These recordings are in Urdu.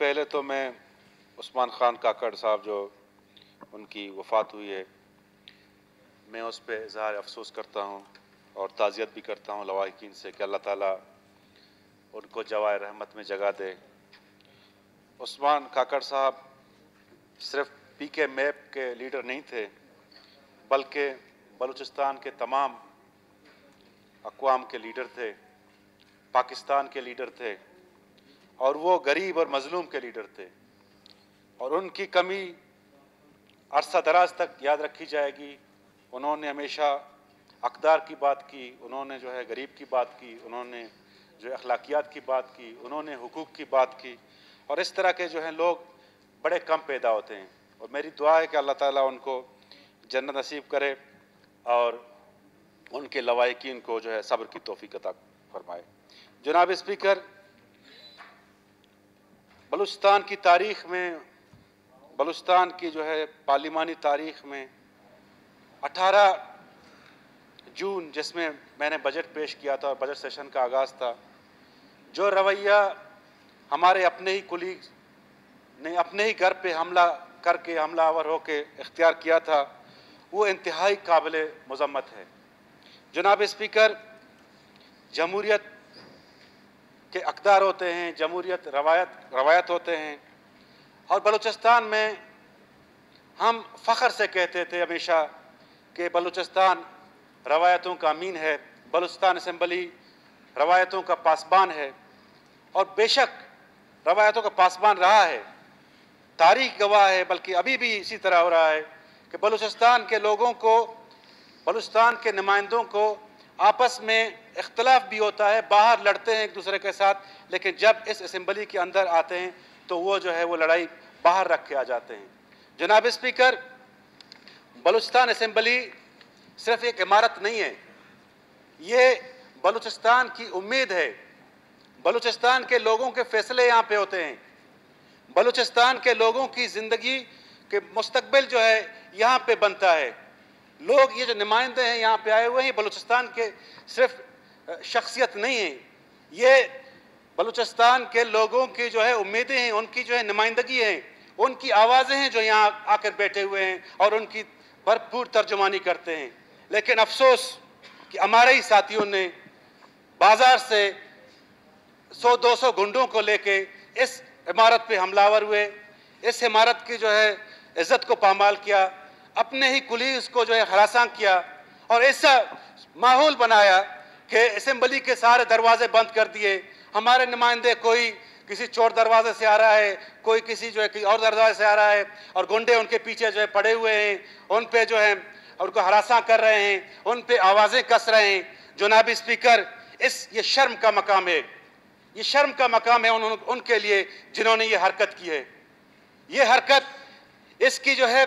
پہلے تو میں عثمان خان کاکڑ صاحب جو ان کی وفات ہوئی ہے، میں اس پہ اظہار افسوس کرتا ہوں اور تعزیت بھی کرتا ہوں لواحقین سے کہ اللہ تعالیٰ ان کو جوائے رحمت میں جگہ دے۔ عثمان کاکڑ صاحب صرف پی کے میپ کے لیڈر نہیں تھے، بلکہ بلوچستان کے تمام اقوام کے لیڈر تھے، پاکستان کے لیڈر تھے، اور وہ غریب اور مظلوم کے لیڈر تھے، اور ان کی کمی عرصہ دراز تک یاد رکھی جائے گی۔ انہوں نے ہمیشہ اقدار کی بات کی، انہوں نے جو ہے غریب کی بات کی، انہوں نے جو ہے اخلاقیات کی بات کی، انہوں نے حقوق کی بات کی، اور اس طرح کے جو ہیں لوگ بڑے کم پیدا ہوتے ہیں، اور میری دعا ہے کہ اللہ تعالیٰ ان کو جنت نصیب کرے اور ان کے لواحقین کو جو ہے صبر کی توفیق عطا فرمائے۔ جناب اسپیکر، بلوچستان کی تاریخ میں، بلوچستان کی جو ہے پارلیمانی تاریخ میں 18 جون جس میں میں نے بجٹ پیش کیا تھا اور بجٹ سیشن کا آغاز تھا، جو رویہ ہمارے اپنے ہی کولیگز نے اپنے ہی گھر پہ حملہ کر کے حملہ آور ہو کے اختیار کیا تھا، وہ انتہائی قابل مذمت ہے۔ جناب اسپیکر، جمہوریت کے اقدار ہوتے ہیں، جمہوریت روایت ہوتے ہیں، اور بلوچستان میں ہم فخر سے کہتے تھے ہمیشہ کہ بلوچستان روایتوں کا امین ہے، بلوچستان اسمبلی روایتوں کا پاسبان ہے، اور بے شک روایتوں کا پاسبان رہا ہے۔ تاریخ گواہ ہے، بلکہ ابھی بھی اسی طرح ہو رہا ہے کہ بلوچستان کے لوگوں کو، بلوچستان کے نمائندوں کو آپس میں اختلاف بھی ہوتا ہے، باہر لڑتے ہیں ایک دوسرے کے ساتھ، لیکن جب اس اسمبلی کے اندر آتے ہیں تو وہ جو ہے وہ لڑائی باہر رکھ کے آ جاتے ہیں۔ جناب اسپیکر، بلوچستان اسمبلی صرف ایک عمارت نہیں ہے، یہ بلوچستان کی امید ہے۔ بلوچستان کے لوگوں کے فیصلے یہاں پہ ہوتے ہیں، بلوچستان کے لوگوں کی زندگی کے مستقبل جو ہے یہاں پہ بنتا ہے۔ لوگ یہ جو نمائندے ہیں یہاں پہ آئے ہوئے ہیں، بلوچستان کے صرف شخصیت نہیں ہیں، یہ بلوچستان کے لوگوں کی جو ہے امیدیں ہیں، ان کی جو ہے نمائندگی ہیں، ان کی آوازیں ہیں جو یہاں آ کر بیٹھے ہوئے ہیں اور ان کی بھرپور ترجمانی کرتے ہیں۔ لیکن افسوس کہ ہمارے ہی ساتھیوں نے بازار سے 100-200 گنڈوں کو لے کے اس عمارت پہ حملہ آور ہوئے، اس عمارت کی جو ہے عزت کو پامال کیا، اپنے ہی کولیگز کو جو ہے ہراساں کیا، اور ایسا ماحول بنایا کہ اسمبلی کے سارے دروازے بند کر دیے۔ ہمارے نمائندے کوئی کسی چور دروازے سے آ رہا ہے، کوئی کسی جو ہے کسی اور دروازے سے آ رہا ہے، اور گنڈے ان کے پیچھے جو ہے پڑے ہوئے ہیں، ان پہ جو ہے ان کو ہراساں کر رہے ہیں، ان پہ آوازیں کس رہے ہیں۔ جناب اسپیکر، یہ شرم کا مقام ہے، یہ شرم کا مقام ہے ان کے لیے جنہوں نے یہ حرکت کی ہے۔ یہ حرکت اس کی جو ہے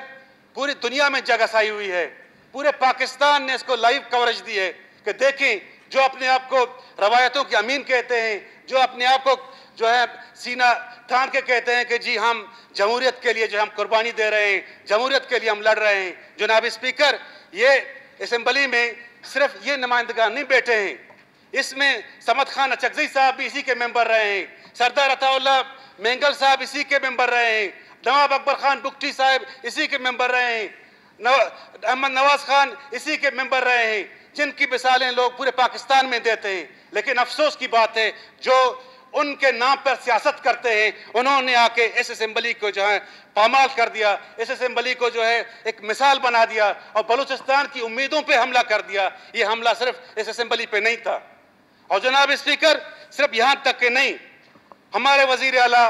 پوری دنیا میں جگہ سائی ہوئی ہے، پورے پاکستان نے اس کو لائیو کوریج دی ہے کہ دیکھیں جو اپنے آپ کو روایتوں کے امین کہتے ہیں، جو اپنے آپ کو جو ہے سینہ تان کے کہتے ہیں کہ جی ہم جمہوریت کے لیے جو ہم قربانی دے رہے ہیں، جمہوریت کے لیے ہم لڑ رہے ہیں۔ جناب اسپیکر، یہ اسمبلی میں صرف یہ نمائندگان نہیں بیٹھے ہیں، اس میں صمد خان اچکزئی صاحب بھی اسی کے ممبر رہے ہیں، سردار عطا اللہ مینگل صاحب اسی کے ممبر رہے ہیں، نواب اکبر خان بگٹی صاحب اسی کے ممبر رہے ہیں، احمد نواز خان اسی کے ممبر رہے ہیں، جن کی مثالیں لوگ پورے پاکستان میں دیتے ہیں۔ لیکن افسوس کی بات ہے جو ان کے نام پر سیاست کرتے ہیں، انہوں نے آ کے اس اسمبلی کو جو ہے پامال کر دیا، اس اسمبلی کو جو ہے ایک مثال بنا دیا اور بلوچستان کی امیدوں پہ حملہ کر دیا۔ یہ حملہ صرف اس اسمبلی پہ نہیں تھا، اور جناب اسپیکر صرف یہاں تک کہ نہیں، ہمارے وزیر اعلیٰ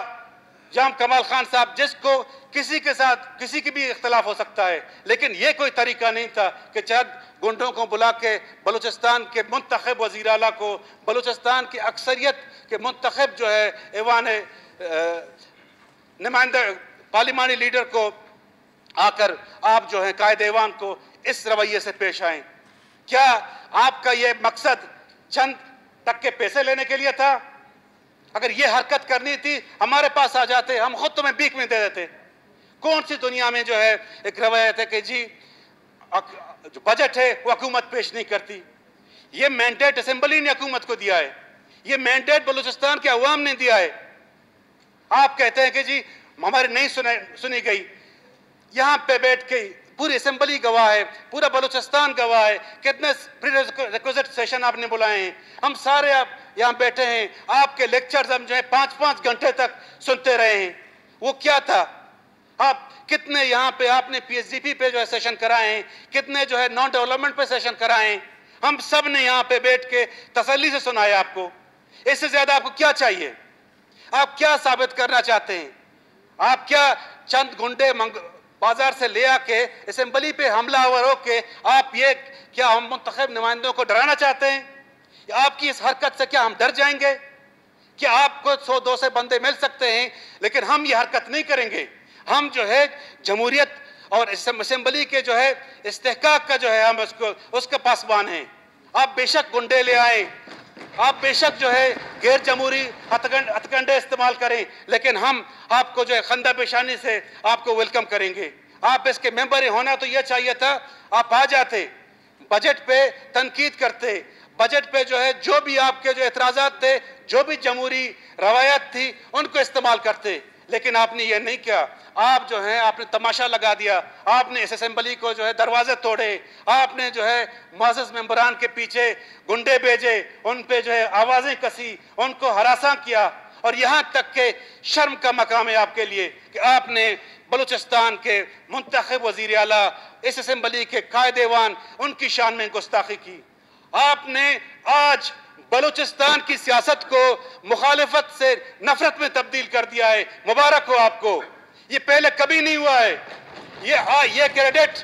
جام کمال خان صاحب، جس کو کسی کے ساتھ کسی کی بھی اختلاف ہو سکتا ہے، لیکن یہ کوئی طریقہ نہیں تھا کہ چند گنڈوں کو بلا کے بلوچستان کے منتخب وزیر اعلیٰ کو، بلوچستان کی اکثریت کے منتخب جو ہے ایوان نمائندہ پارلیمانی لیڈر کو آ کر آپ جو ہیں قائد ایوان کو اس رویے سے پیش آئیں۔ کیا آپ کا یہ مقصد چند ٹکے پیسے لینے کے لیے تھا؟ اگر یہ حرکت کرنی تھی ہمارے پاس آ جاتے، ہم خود تمہیں بھیک میں دے دیتے۔ کون سی دنیا میں جو ہے ایک روایت ہے کہ جی جو بجٹ ہے وہ حکومت پیش نہیں کرتی؟ یہ مینڈیٹ اسمبلی نے حکومت کو دیا ہے، یہ مینڈیٹ بلوچستان کے عوام نے دیا ہے۔ آپ کہتے ہیں کہ جی ہماری نہیں سنی گئی. یہاں پہ بیٹھ کے پوری اسمبلی گواہ ہے, پورا بلوچستان گواہ ہے, کتنے ریکوزٹ سیشن آپ نے بلائے ہیں, ہم سارے آپ یہاں بیٹھے ہیں, آپ کے لیکچرز ہم جو ہے 5-5 گھنٹے تک سنتے رہے ہیں. وہ کیا تھا؟ آپ کتنے یہاں پہ آپ نے پی ایس ڈی پی پہ جو ہے سیشن کرائے ہیں, کتنے جو ہے نان ڈیولپمنٹ پہ سیشن کرائے ہیں, ہم سب نے یہاں پہ بیٹھ کے تسلی سے سنایا آپ کو. اس سے زیادہ آپ کو کیا چاہیے؟ آپ کیا ثابت کرنا چاہتے ہیں؟ آپ کیا چند گنڈے بازار سے لے آ کے اسمبلی پہ حملہ آور ہو کے آپ یہ کیا ہم منتخب نمائندوں کو ڈرانا چاہتے ہیں؟ آپ کی اس حرکت سے کیا ہم ڈر جائیں گے؟ کہ آپ کو 100-200 بندے مل سکتے ہیں لیکن ہم یہ حرکت نہیں کریں گے. ہم جو ہے جمہوریت اور اسمبلی کے جو ہے استحقاق کا جو ہے ہم اس کا پاسبان ہیں. آپ بے شک گنڈے لے آئیں, آپ بے شک جو ہے غیر جمہوری ہتھ کنڈے استعمال کریں, لیکن ہم آپ کو جو ہے خندہ پیشانی سے آپ کو ویلکم کریں گے. آپ اس کے ممبر ہونا تو یہ چاہیے تھا, آپ آ جاتے, بجٹ پہ تنقید کرتے, بجٹ پہ جو ہے جو بھی آپ کے جو اعتراضات تھے, جو بھی جمہوری روایات تھی ان کو استعمال کرتے, لیکن آپ نے یہ نہیں کیا. آپ جو ہے آپ نے تماشا لگا دیا, آپ نے اس اسمبلی کو جو ہے دروازے توڑے, آپ نے جو ہے معزز ممبران کے پیچھے گنڈے بھیجے, ان پہ جو ہے آوازیں کسی, ان کو ہراساں کیا, اور یہاں تک کہ شرم کا مقام ہے آپ کے لیے کہ آپ نے بلوچستان کے منتخب وزیر اعلیٰ, اس اسمبلی کے قائد ایوان, ان کی شان میں گستاخی کی. آپ نے آج بلوچستان کی سیاست کو مخالفت سے نفرت میں تبدیل کر دیا ہے. مبارک ہو آپ کو, یہ پہلے کبھی نہیں ہوا ہے. یہ credit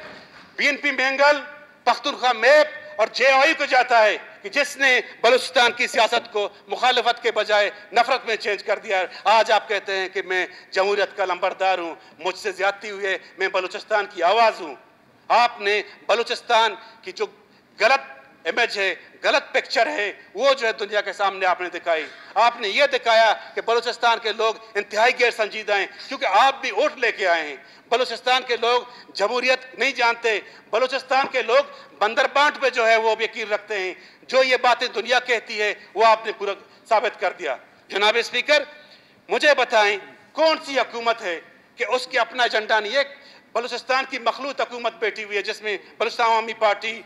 B N P Mengal, Pakhtunkhwa MAP اور جے آئی کو جاتا ہے کہ جس نے بلوچستان کی سیاست کو مخالفت کے بجائے نفرت میں چینج کر دیا ہے. آج آپ کہتے ہیں کہ میں جمہوریت کا لمبردار ہوں, مجھ سے زیادتی ہوئی ہے, میں بلوچستان کی آواز ہوں. آپ نے بلوچستان کی جو غلط امیج ہے, غلط پکچر ہے, وہ جو ہے دنیا کے سامنے آپ نے دکھائی. آپ نے یہ دکھایا کہ بلوچستان کے لوگ انتہائی غیر سنجیدہ ہیں, کیونکہ آپ بھی ووٹ لے کے آئے ہیں. بلوچستان کے لوگ جمہوریت نہیں جانتے, بلوچستان کے لوگ بندربانٹ پہ جو ہے وہ یقین رکھتے ہیں. جو یہ باتیں دنیا کہتی ہے وہ آپ نے پورا ثابت کر دیا. جناب اسپیکر, مجھے بتائیں کون سی حکومت ہے کہ اس کی اپنا ایجنڈا نہیں ہے؟ بلوچستان کی مخلوط حکومت بیٹھی ہوئی ہے جس میں بلوچستان عوامی پارٹی,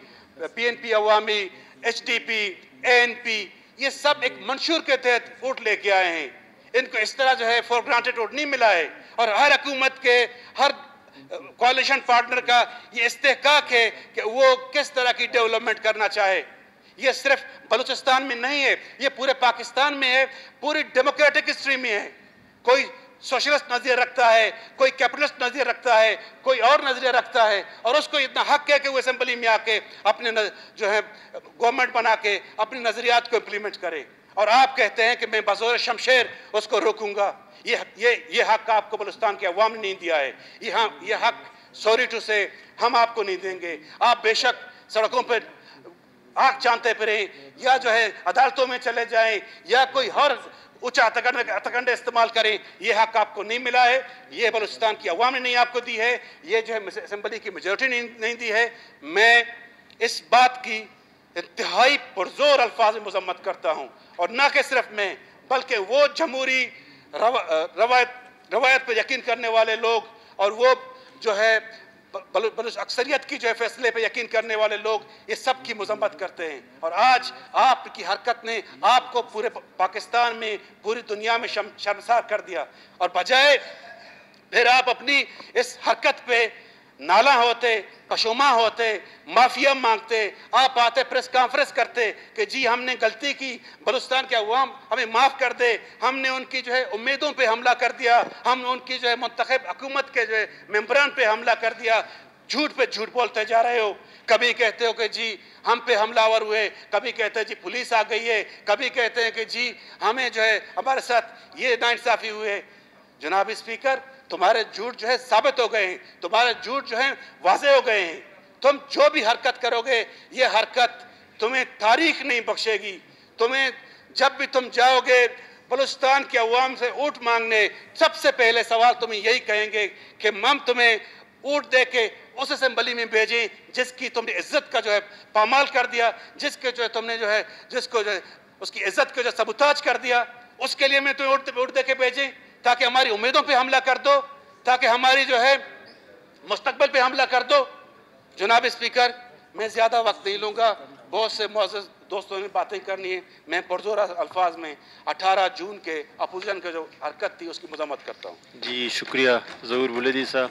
پی این پی عوامی, ایچ ڈی پی, اے این پی, یہ سب ایک منشور کے تحت ووٹ لے کے آئے ہیں. ان کو اس طرح جو ہے فور گرانٹڈ ووٹ نہیں ملا ہے, اور ہر حکومت کے, ہر کوalition پارٹنر کا یہ استحقاق ہے کہ وہ کس طرح کی ڈیولپمنٹ کرنا چاہے. یہ صرف بلوچستان میں نہیں ہے, یہ پورے پاکستان میں ہے, پوری ڈیموکریٹک ہسٹری میں ہے. کوئی سوشلسٹ نظریہ رکھتا ہے, کوئی کیپٹلسٹ نظریہ رکھتا ہے, کوئی اور نظریہ رکھتا ہے, اور اس کو اتنا حق ہے کہ وہ اسمبلی میں آ کے اپنے جو ہے گورنمنٹ بنا کے اپنے نظریات کو امپلیمنٹ کرے. اور آپ کہتے ہیں کہ میں بزور شمشیر اس کو روکوں گا. یہ حق آپ کو بلوچستان کے عوام نے نہیں دیا ہے. یہ حق سوری ٹو سے ہم آپ کو نہیں دیں گے. آپ بے شک سڑکوں پہ آنکھ چاندتے پھریں, یا جو ہے عدالتوں میں چلے جائیں, یا کوئی اور اونچا ہتھکنڈے استعمال کریں, یہ حق آپ کو نہیں ملا ہے. یہ بلوچستان کی عوام نے نہیں آپ کو دی ہے, یہ جو ہے اسمبلی کی میجورٹی نہیں دی ہے. میں اس بات کی انتہائی پرزور الفاظ میں مذمت کرتا ہوں, اور نہ کہ صرف میں بلکہ وہ جمہوری روایت پر یقین کرنے والے لوگ, اور وہ جو ہے بلوچ اکثریت کی جو ہے فیصلے پہ یقین کرنے والے لوگ, یہ سب کی مذمت کرتے ہیں. اور آج آپ کی حرکت نے آپ کو پورے پاکستان میں, پوری دنیا میں شرمسار کر دیا. اور بجائے پھر آپ اپنی اس حرکت پہ نالا ہوتے, پشوما ہوتے, معافیا مانگتے, آپ آتے پریس کانفرنس کرتے کہ جی ہم نے غلطی کی, بلوچستان کے عوام ہمیں معاف کر دے, ہم نے ان کی جو ہے امیدوں پہ حملہ کر دیا, ہم نے ان کی جو ہے منتخب حکومت کے جو ہے ممبران پہ حملہ کر دیا. جھوٹ پہ جھوٹ بولتے جا رہے ہو. کبھی کہتے ہو کہ جی ہم پہ حملہ آور ہوئے, کبھی کہتے ہیں جی پولیس آ گئی ہے, کبھی کہتے ہیں کہ جی ہمیں جو ہے ہمارے ساتھ یہ ناانصافی ہوئے. جناب اسپیکر, تمہارے جھوٹ جو ہے ثابت ہو گئے ہیں, تمہارے جھوٹ جو ہیں واضح ہو گئے ہیں. تم جو بھی حرکت کرو گے, یہ حرکت تمہیں تاریخ نہیں بخشے گی. تمہیں جب بھی تم جاؤ گے بلوچستان کے عوام سے ووٹ مانگنے, سب سے پہلے سوال تمہیں یہی کہیں گے کہ ہم تمہیں ووٹ دے کے اس اسمبلی میں بھیجیں جس کی تم نے عزت کا جو ہے پامال کر دیا, جس کے جو ہے تم نے جو ہے جس کو جو ہے اس کی عزت کو جو سبوتاج کر دیا, اس کے لیے میں تمہیں ووٹ دے کے بھیجیں. تاکہ ہماری امیدوں پہ حملہ کر دو، تاکہ ہماری جو ہے مستقبل پہ حملہ کر دو۔ جناب اسپیکر، میں زیادہ وقت نہیں لوں گا، بہت سے معزز دوستوں نے باتیں کرنی ہیں، میں پرزور الفاظ میں 18 جون کے اپوزیشن کا جو حرکت تھی اس کی مذمت کرتا ہوں۔ جی شکریہ ظہور بلیدی صاحب۔